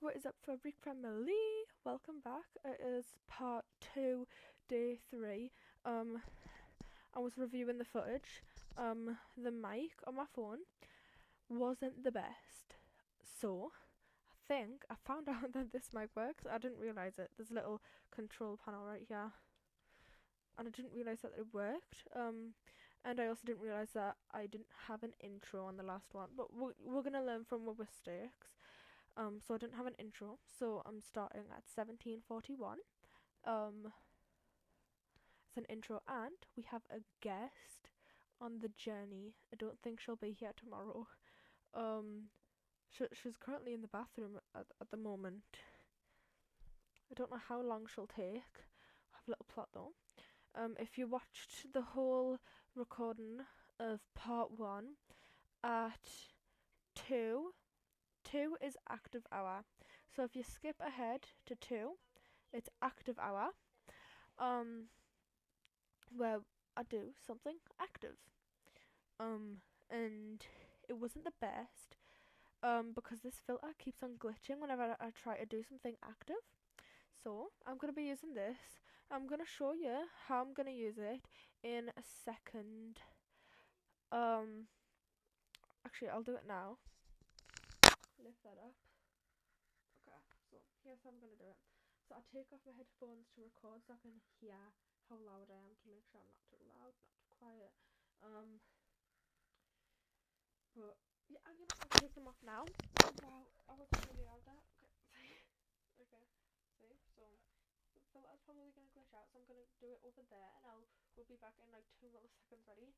What is up, Fabric family? Welcome back. It is part 2, day 3. I was reviewing the footage. The mic on my phone wasn't the best. So, I think I found out that this mic works. I didn't realise it. There's a little control panel right here. And I didn't realise that it worked. And I also didn't realise that I didn't have an intro on the last one. But we're gonna learn from our mistakes. So I didn't have an intro, so I'm starting at 1741. Um, it's an intro, and we have a guest on the journey. I don't think she'll be here tomorrow. Um, she's currently in the bathroom at the moment. I don't know how long she'll take. I have a little plot though. If you watched the whole recording of part 1 at 2, 2 is active hour. So if you skip ahead to 2, it's active hour, um, where I do something active. And it wasn't the best, because this filter keeps on glitching whenever I try to do something active. So I'm gonna be using this. I'm gonna show you how I'm gonna use it in a second. Um, actually, I'll do it now. Lift that up. Okay, so here's how I'm gonna do it. So I take off my headphones to record so I can hear how loud I am to make sure I'm not too loud, not too quiet. Um, but yeah, I'm gonna take them off now. Wow, I wasn't really loud there. Okay, okay. See, so the filter's probably gonna glitch out, so I'm gonna do it over there, and we'll be back in like 2 milliseconds. Ready?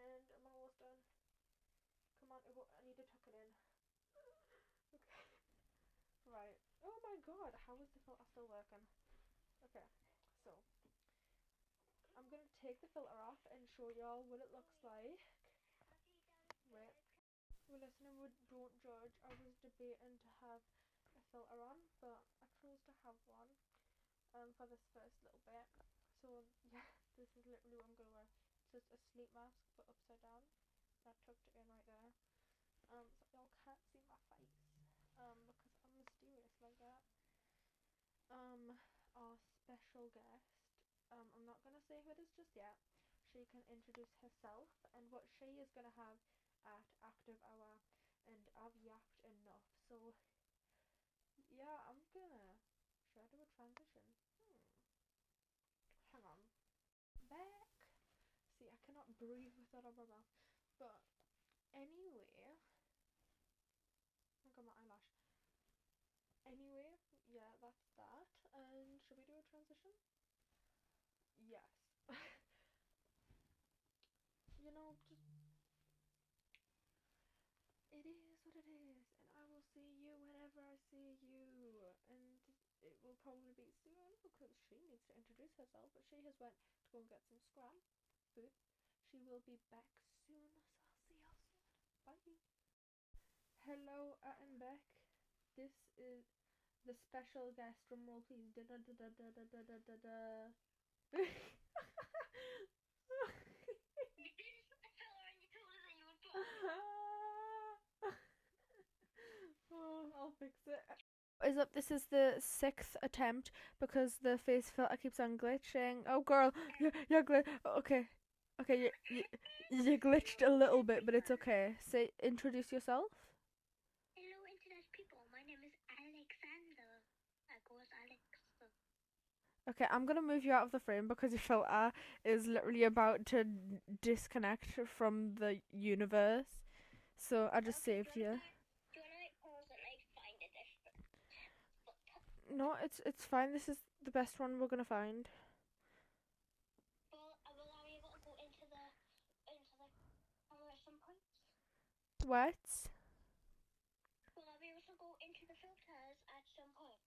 And I'm almost done. Come on, I need to tuck it in. Okay. Right. Oh my god, how is the filter still working? Okay, so I'm gonna take the filter off and show y'all what it looks like. Wait. We're listening, we don't judge. I was debating to have a filter on, but I chose to have one for this first little bit. So yeah, this is literally what I'm gonna wear. It's just a sleep mask but upside down. I tucked it in right there. So y'all can't see my face. Because I'm mysterious like that. Our special guest. I'm not gonna say who it is just yet. She can introduce herself and what she is gonna have at active hour. And I've yapped enough, so yeah, I'm gonna. Should I do a transition? Hang on. Back. See, I cannot breathe with that on my mouth. But anyway, I got my eyelash. Anyway, yeah, that's that. And should we do a transition? Yes. Just it is what it is, and I will see you whenever I see you, and it will probably be soon because she needs to introduce herself, but she has went to go and get some scram food. She will be back soon, so I'll see y'all soon. Bye. Hello, I'm back. This is the special guest. Drum roll, please. Da da da da da da da da da da. Oh, I'll fix it. Is up? This is the 6th attempt because the face filter keeps on glitching. Oh, girl, you're Okay, okay, you glitched a little bit, but it's okay. Say, introduce yourself. Hello, internet people. My name is Alexander. I go as Alex. Okay, I'm gonna move you out of the frame because your filter is literally about to disconnect from the universe. So I just saved you. Do you wanna pause and find a different? No, it's fine. This is the best one we're gonna find. Well, will I be able to go into the camera at some point? What? Will I be able to go into the filters at some point?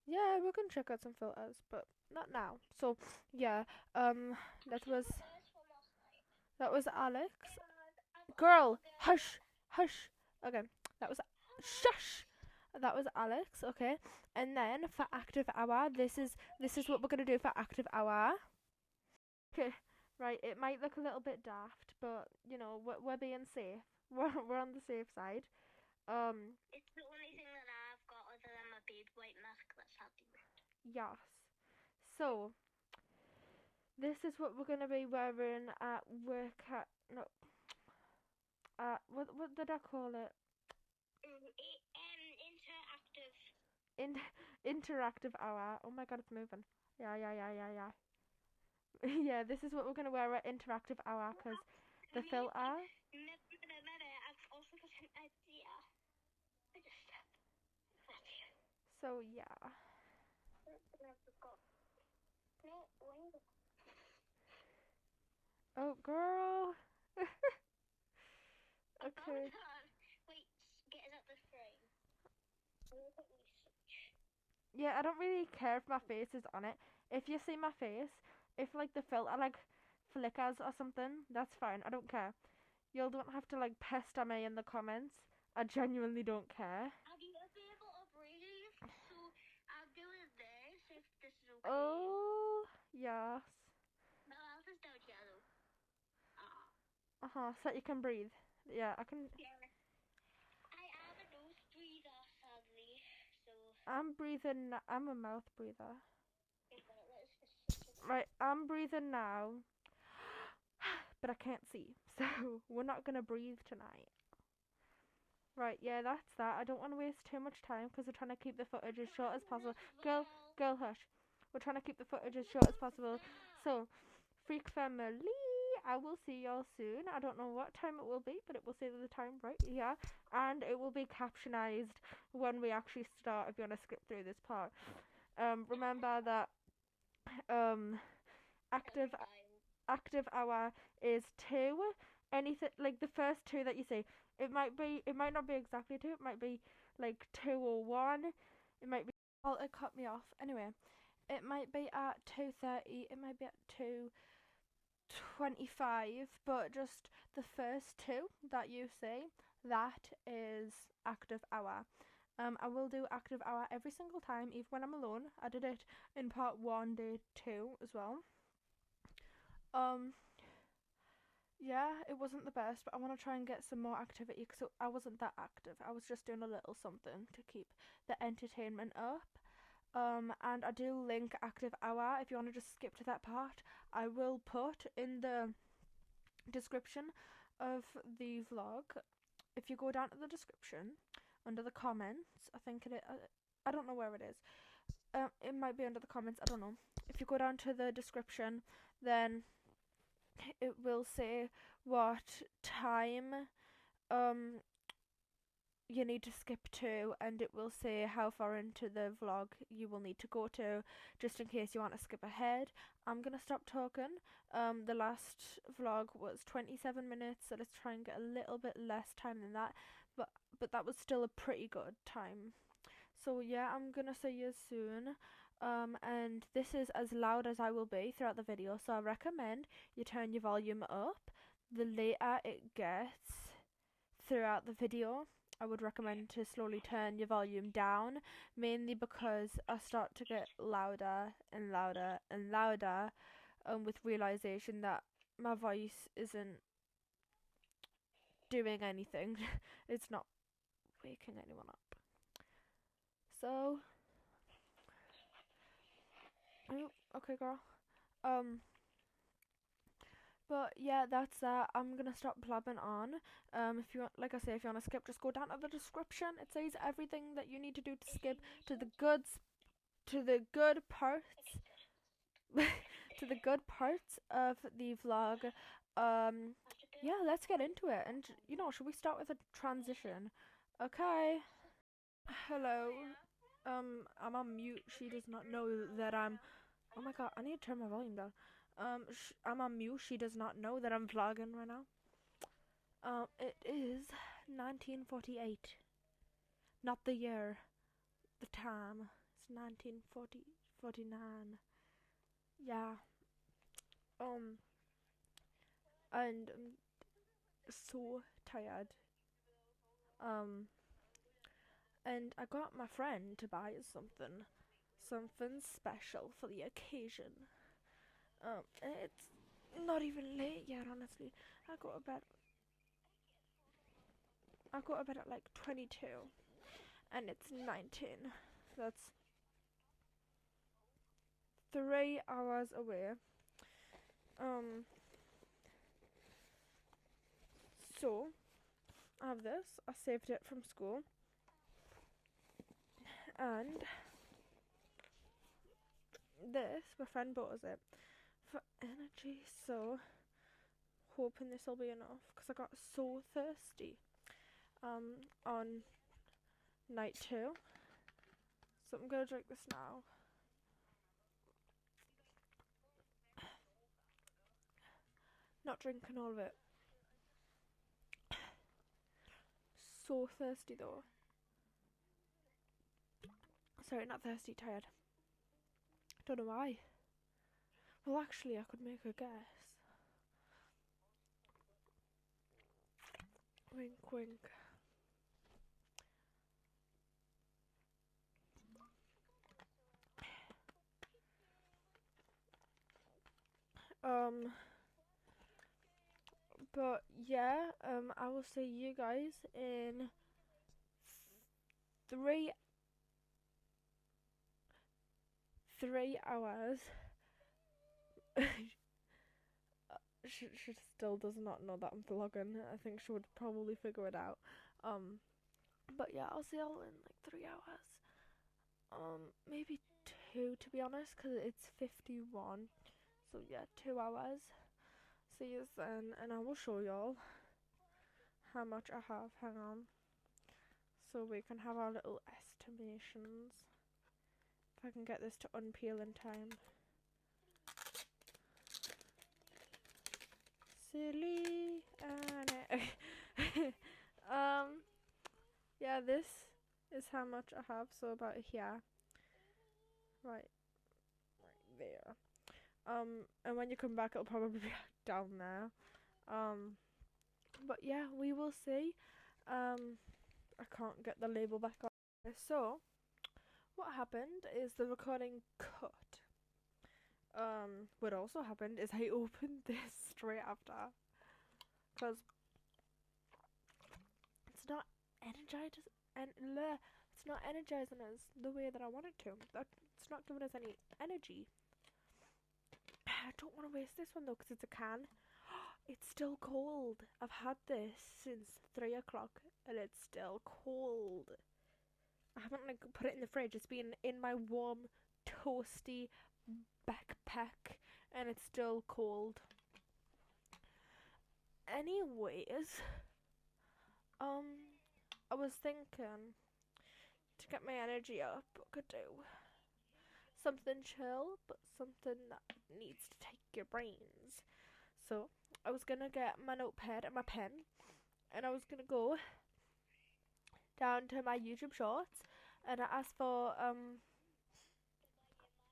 Yeah, we're gonna check out some filters, but not now. So yeah, that was Alex. Girl, hush, hush. Okay, that was shush. That was Alex. Okay, and then for active hour, this is what we're gonna do for active hour. Okay, Right, it might look a little bit daft, but you know we're being safe. We're on the safe side. It's the only thing that I've got other than my big white mask that's healthy. Yes. So this is what we're gonna be wearing at work at no what did I call it? Interactive. In interactive hour. Oh my god, it's moving. Yeah. Yeah, this is what we're gonna wear at interactive hour because the filter. I've also got an idea. So yeah. Oh girl. Okay. Wait, get it up the frame. Yeah, I don't really care if my face is on it. If you see my face, if like the filter like flickers or something, that's fine. I don't care. You don't have to like pester me in the comments. I genuinely don't care. Have you ever been able to breathe? So I'll do this if this is okay. Oh yes. My mouth is down here though. So that you can breathe. Yeah, I can. Yeah. I am a nose breather, sadly. So I'm breathing. I'm a mouth breather. let's just Right, I'm breathing now, but I can't see, so we're not gonna breathe tonight. Right, yeah, that's that. I don't want to waste too much time because we're trying to keep the footage as short as possible. Girl, hush. We're trying to keep the footage as short as possible. So, Freak Family, I will see y'all soon. I don't know what time it will be, but it will say the time right here, and it will be captionized when we actually start. If you want to skip through this part, remember that active active hour is 2. Anything like the first 2 that you say, it might not be exactly 2, it might be like 2 or 1, it might be, well, it cut me off anyway, it might be at 2:30, it might be at 2:25, but just the first 2 that you say, that is active hour. I will do active hour every single time, even when I'm alone. I did it in part 1, day 2 as well. Yeah, it wasn't the best, but I want to try and get some more activity because I wasn't that active. I was just doing a little something to keep the entertainment up. And I do link active hour if you want to just skip to that part. I will put in the description of the vlog. If you go down to the description under the comments, I think I don't know where it is. It might be under the comments. I don't know. If you go down to the description, then it will say what time you need to skip to, and it will say how far into the vlog you will need to go to, just in case you want to skip ahead. I'm gonna stop talking. The last vlog was 27 minutes, so let's try and get a little bit less time than that, but that was still a pretty good time. So yeah, I'm gonna see you soon. And this is as loud as I will be throughout the video, so I recommend you turn your volume up. The later it gets throughout the video, I would recommend to slowly turn your volume down, mainly because I start to get louder and louder and louder, with realization that my voice isn't doing anything. It's not waking anyone up. So, oh, okay, girl. But yeah, that's that. I'm gonna stop blabbing on. If you want, like I say, if you want to skip, just go down to the description. It says everything that you need to do to skip to the good parts, to the good parts of the vlog. Yeah, let's get into it. And should we start with a transition? Okay. Hello. I'm on mute. She does not know that I'm. Oh my god, I need to turn my volume down. I'm on mute. She does not know that I'm vlogging right now. It is 1948. Not the year, the time. It's 1949. Yeah. And I'm so tired. And I got my friend to buy something special for the occasion. It's not even late yet, honestly. I go to bed. I go to bed at like 22, and it's 19. So that's 3 hours away. Um. So I have this. I saved it from school, and this my friend bought us it for energy. So hoping this will be enough because I got so thirsty. On night 2. So I'm gonna drink this now. Not drinking all of it. So thirsty though. Sorry, not thirsty, tired. Don't know why. Well, actually, I could make a guess. Wink, wink. Um, but yeah, I will see you guys in 3 hours. She still does not know that I'm vlogging. I think she would probably figure it out. But yeah, I'll see y'all in like 3 hours. Maybe 2 to be honest, because it's 51. So yeah, 2 hours. See you then, and I will show y'all how much I have. Hang on. So we can have our little estimations. If I can get this to unpeel in time. Silly Anna. Yeah, this is how much I have. So about here. Right there. And when you come back, it'll probably be down there. But yeah, we will see. I can't get the label back on. So, what happened is the recording cut. What also happened is I opened this straight after, because it's not energized and it's not energizing us the way that I want it to. It's not giving us any energy. I don't want to waste this one though, because it's a can. It's still cold. I've had this since 3 o'clock and it's still cold. I haven't like put it in the fridge. It's been in my warm, toasty backpack and it's still cold. Anyways, I was thinking to get my energy up, I could do something chill, but something that needs to take your brains. So I was gonna get my notepad and my pen, and I was gonna go down to my YouTube shorts, and I asked for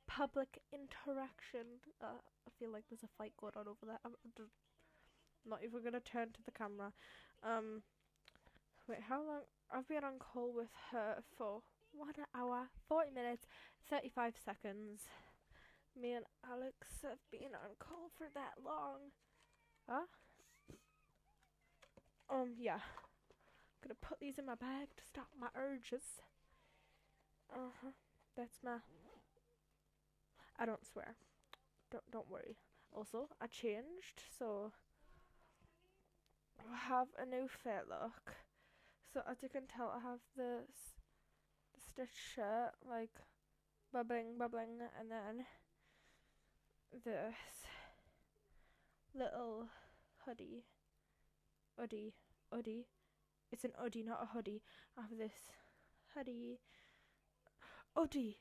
public interaction. I feel like there's a fight going on over there. I'm just not even gonna turn to the camera. Wait, how long? I've been on call with her for 1 hour, 40 minutes, 35 seconds. Me and Alex have been on call for that long. Huh? Yeah. I'm gonna put these in my bag to stop my urges. That's my. I don't swear. Don't worry. Also, I changed, so I have a new fit look. So as you can tell, I have the stitched shirt, like bubbling, and then this little hoodie. Hoodie. It's an hoodie, not a hoodie. I have this hoodie. Hoodie.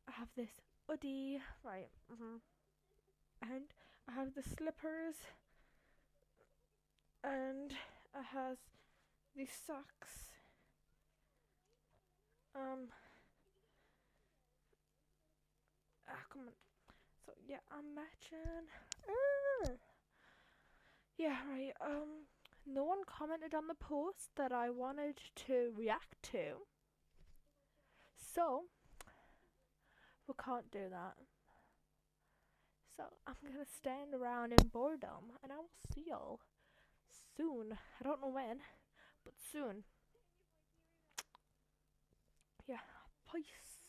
I have this hoodie. Right. And I have the slippers. And I have these socks. Come on. So yeah, I'm matching. Yeah, right. No one commented on the post that I wanted to react to, so we can't do that. So I'm gonna stand around in boredom and I will see y'all soon. I don't know when, but soon. Yeah, peace.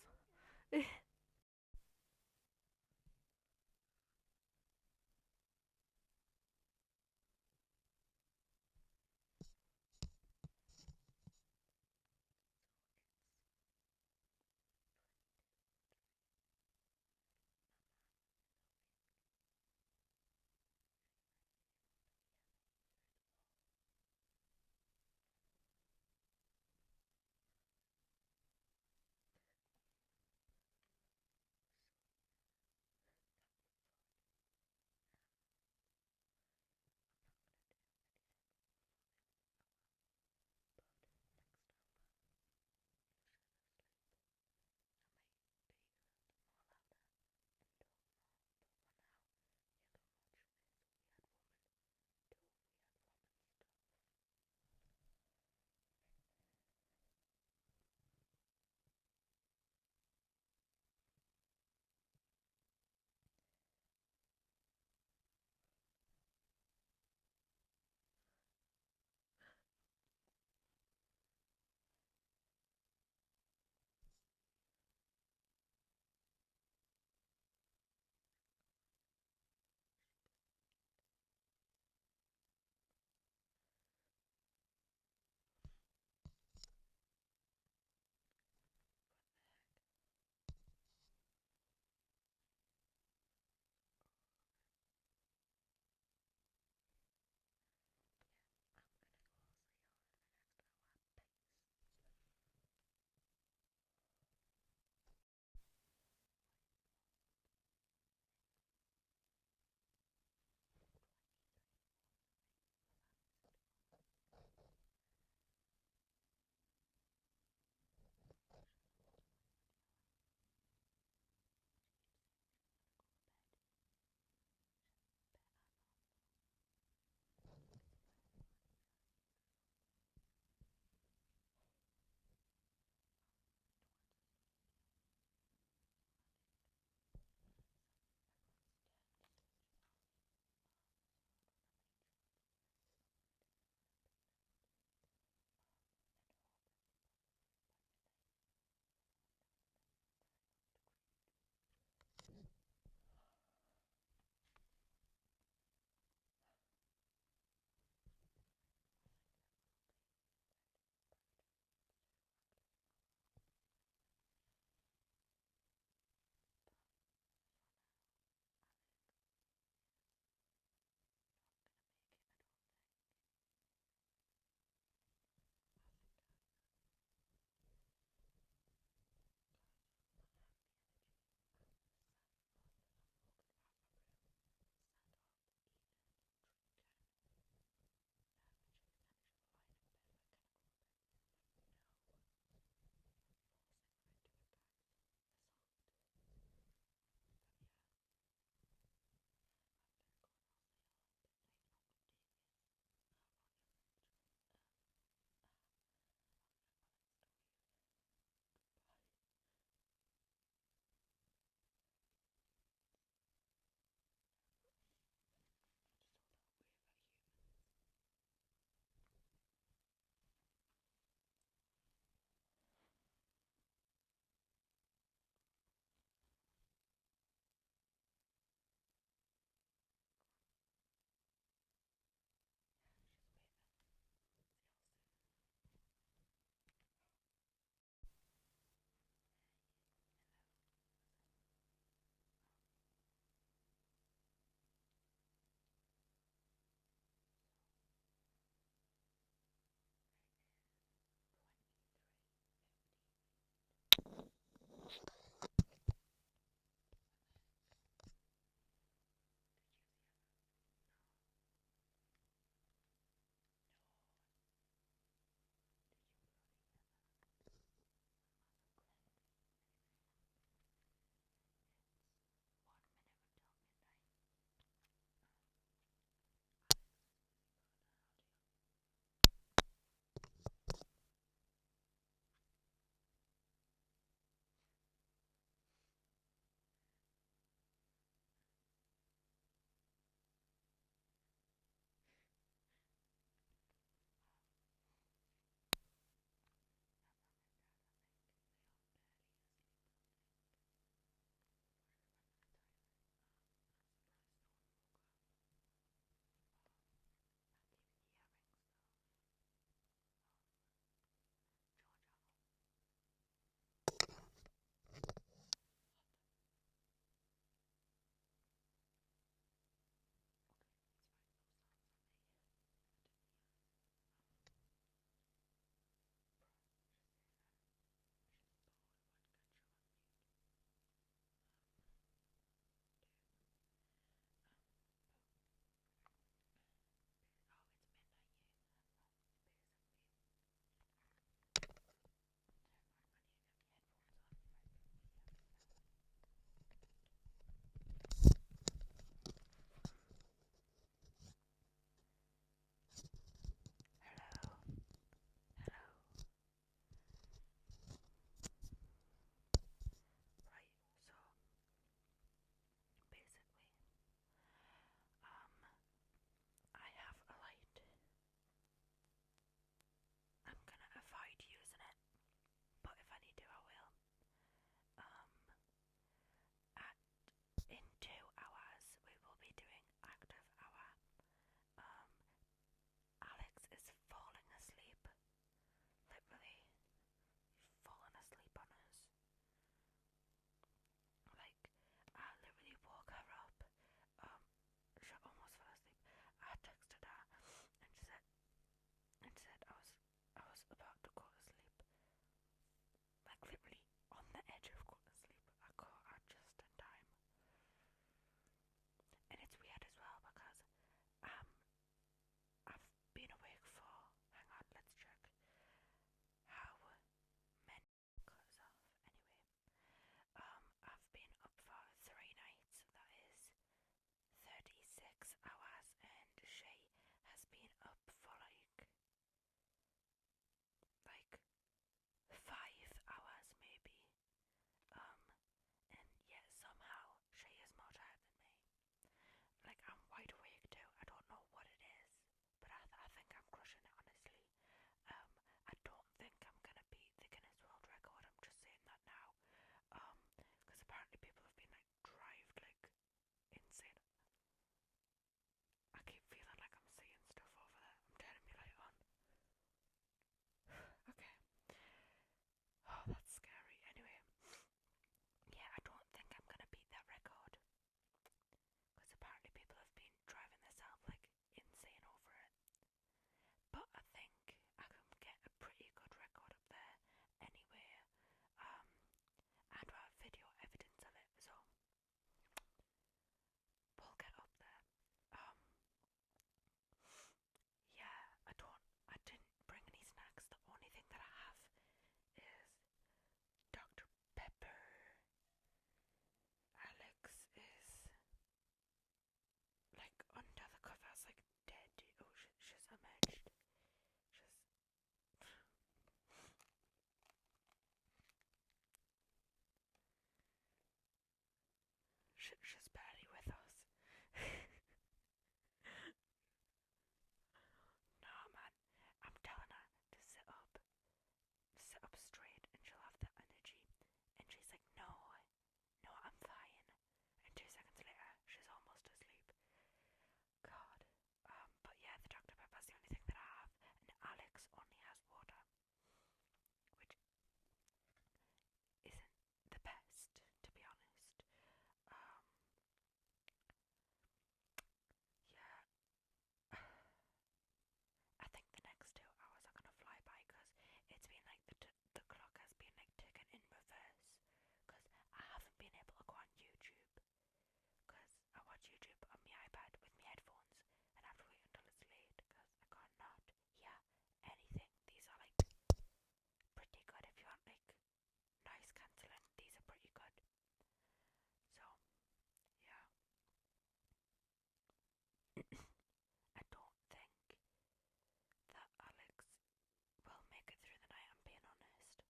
She's barely with us. No, man. I'm telling her to sit up straight, and she'll have the energy. And she's like, no, I'm fine. And 2 seconds later, she's almost asleep. God. But yeah, the Dr. Pepper's the only thing that I have, and Alex only has water, which isn't the best, to be honest. Yeah, I think the next 2 hours are gonna fly by because it's been like the clock has been like ticking in reverse. Because I haven't been able to go on YouTube because I watch YouTube on my iPad with my headphones and I have to wait until it's late because I cannot hear anything. These are like pretty good if you want like noise cancelling. These are pretty good. So yeah, I don't think that Alex will make it through the night. I'm being honest,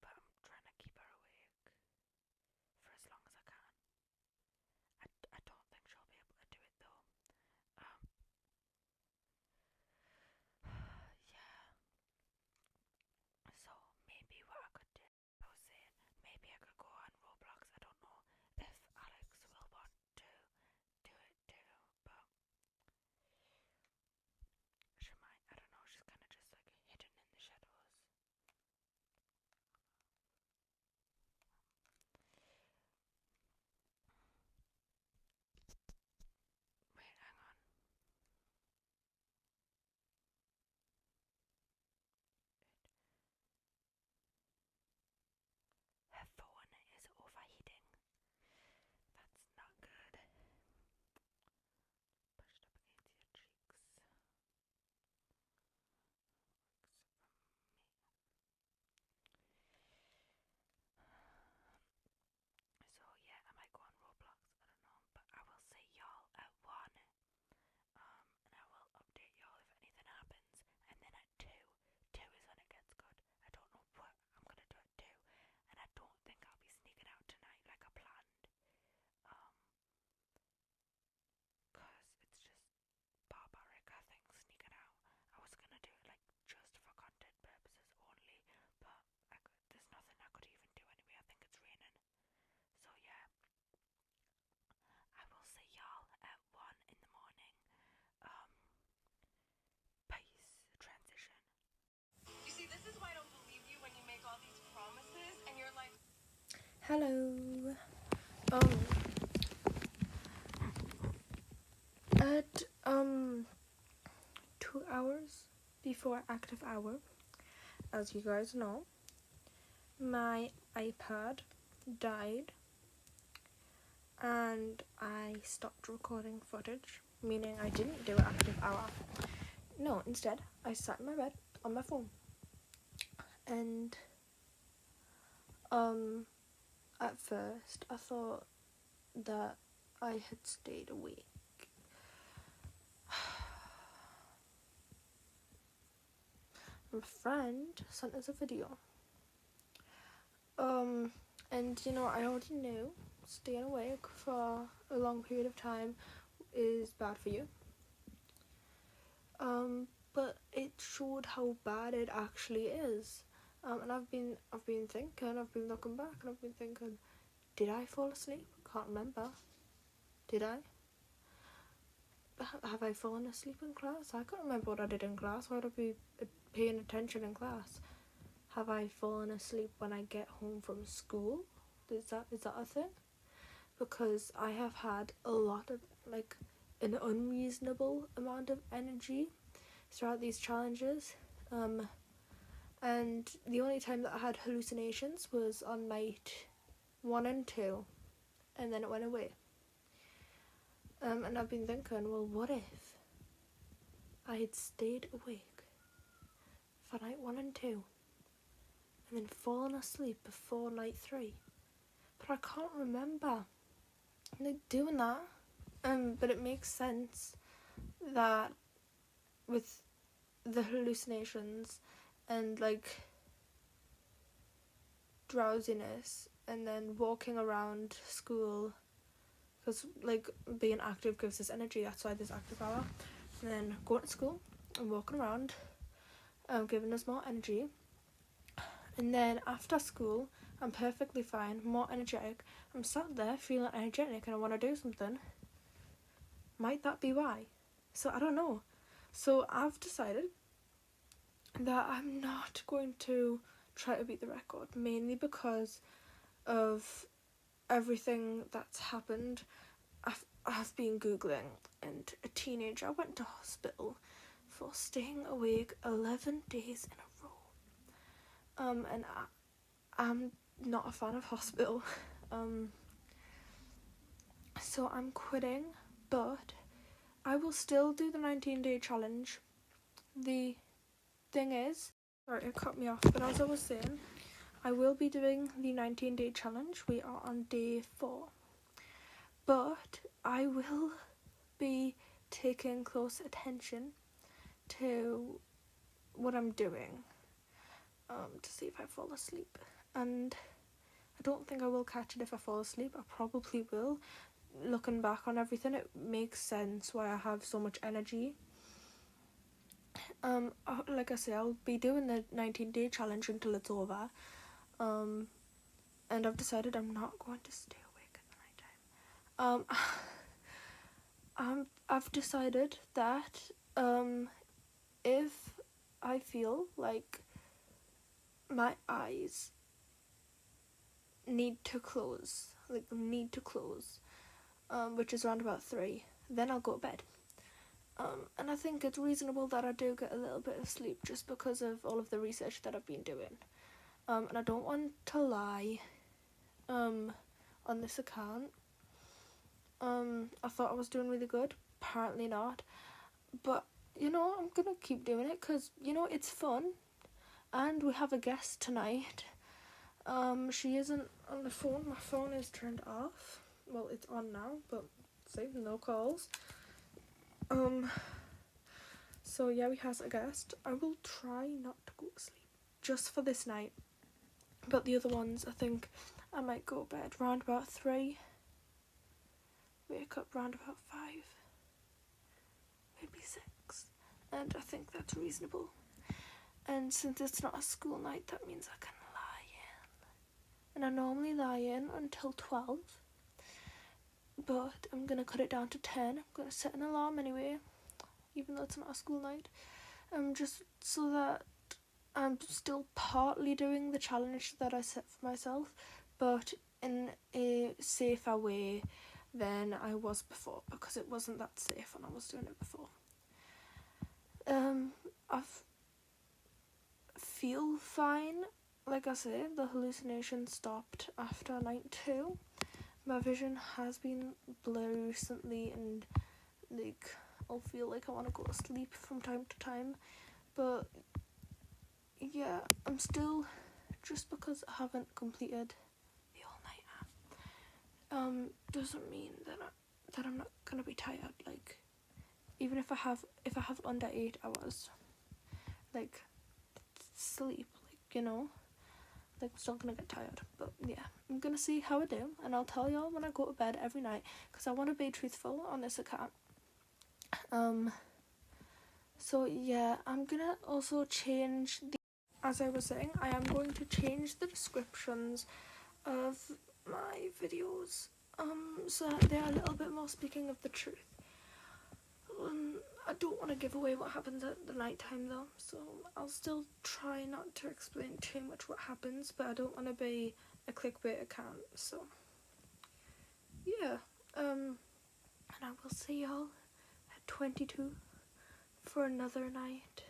but I'm trying to keep her awake for as long as I can. I don't think she'll be able to do it though. Yeah. So maybe what I could do, I was saying, maybe I could go on Roblox. I don't know if Alex will want to do it too, but she might. I don't know. She's kind of just like hidden in the shadows. Wait, hang on. Her phone is overheating. That's not good. Pushed up against your cheeks. So yeah, I might go on Roblox. I don't know, but I will see y'all at 1. And I will update y'all if anything happens. And then at 2 is when it gets good. I don't know what I'm gonna do at 2, and I don't think I'll be sneaking out tonight like I planned. Cause it's just barbaric, I think, sneaking out. I was gonna do it like just for content purposes only, but there's nothing I could even do anyway. I think it's raining. So yeah, I will see y'all at 1 in the morning. Peace. Transition. You see, this is why I don't believe you when you make all these promises and you're like, Hello. At 2 hours before active hour, as you guys know, my iPad died and I stopped recording footage, meaning I didn't do an active hour. No, instead I sat in my bed on my phone, and at first I thought that I had stayed awake. My friend sent us a video. And you know, I already knew staying awake for a long period of time is bad for you. But it showed how bad it actually is. And I've been thinking, I've been looking back, and I've been thinking, did I fall asleep? Can't remember. Did I? Have I fallen asleep in class? I can't remember what I did in class. Why would I be paying attention in class? Have I fallen asleep when I get home from school? Is that a thing? Because I have had a lot of, like, an unreasonable amount of energy throughout these challenges. And the only time that I had hallucinations was on night 1 and 2, and then it went away. And I've been thinking, well, what if I had stayed awake for night 1 and 2, and then fallen asleep before night 3? But I can't remember doing that. But it makes sense that with the hallucinations and like drowsiness and then walking around school because like being active gives us energy. That's why there's active hour. And then going to school and walking around, giving us more energy. And then after school, I'm perfectly fine, more energetic. I'm sat there feeling energetic and I want to do something. Might that be why? So I don't know. So I've decided that I'm not going to try to beat the record, mainly because of everything that's happened. I've been Googling, and a teenager went to hospital for staying awake 11 days in a row. And I'm not a fan of hospital. So I'm quitting, but I will still do the 19-day challenge. The thing is, sorry, it cut me off, but as I was saying, I will be doing the 19-day challenge. We are on day 4. But I will be taking close attention to what I'm doing, to see if I fall asleep. And I don't think I will catch it if I fall asleep. I probably will. Looking back on everything, it makes sense why I have so much energy. Like I say, I'll be doing the 19-day challenge until it's over. And I've decided I'm not going to stay awake at the night time. I've decided that if I feel like my eyes need to close, which is around about 3, then I'll go to bed. And I think it's reasonable that I do get a little bit of sleep just because of all of the research that I've been doing. And I don't want to lie on this account. I thought I was doing really good. Apparently not. But, I'm going to keep doing it because, it's fun. And we have a guest tonight. She isn't on the phone. My phone is turned off. Well, it's on now, but see, no calls. So yeah, we has a guest. I will try not to go to sleep just for this night. But the other ones, I think I might go to bed round about 3. Wake up round about 5. Maybe 6. And I think that's reasonable. And since it's not a school night, that means I can lie in. And I normally lie in until 12. But I'm going to cut it down to 10. I'm going to set an alarm anyway, even though it's not a school night. Just so that I'm still partly doing the challenge that I set for myself, but in a safer way than I was before, because it wasn't that safe when I was doing it before. I feel fine. Like I say, the hallucination stopped after night 2. My vision has been blurry recently, and I'll feel like I want to go to sleep from time to time. But yeah, I'm still, just because I haven't completed the all-night app, doesn't mean that I'm not gonna be tired. Like, even if I have under 8 hours, like, sleep, I'm still gonna get tired. But yeah, I'm gonna see how I do, and I'll tell y'all when I go to bed every night, because I want to be truthful on this account. So yeah, I'm gonna also change as I was saying, I am going to change the descriptions of my videos, so that they are a little bit more speaking of the truth. I don't want to give away what happens at the night time though, so I'll still try not to explain too much what happens, but I don't want to be a clickbait account, so yeah, and I will see y'all at 22 for another night.